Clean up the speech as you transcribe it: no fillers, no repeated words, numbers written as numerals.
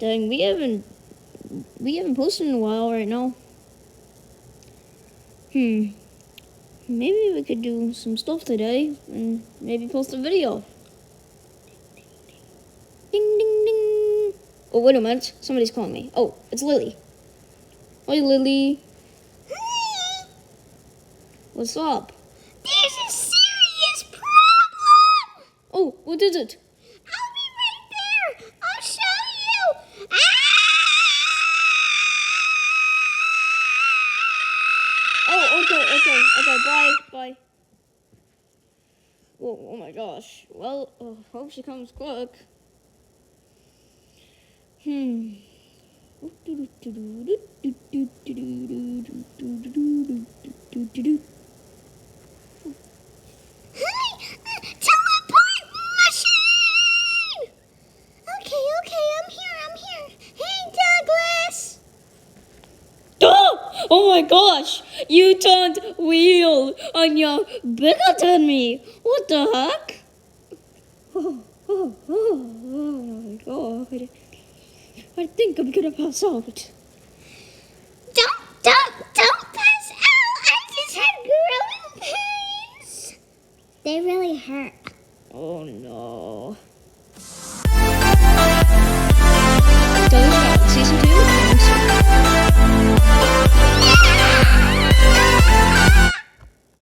Dang, we haven't posted in a while right now. Maybe we could do some stuff today and maybe post a video. Ding, ding, ding. Oh, wait a minute. Somebody's calling me. Oh, it's Lily. Hi, Lily. Hi. What's up? There's a serious problem. Oh, what is it? I'll be right there. I'll show you. Ah! Oh, okay, bye. Oh my gosh. Well, hope she comes quick. Hi, teleport machine. Okay, I'm here. Hey, Douglas. Oh my gosh! You turned wheel and you're bigger than me. What the heck? Oh my god. I think I'm gonna pass out. Don't pass out. I just had growing pains. They really hurt. Oh no. Season 2?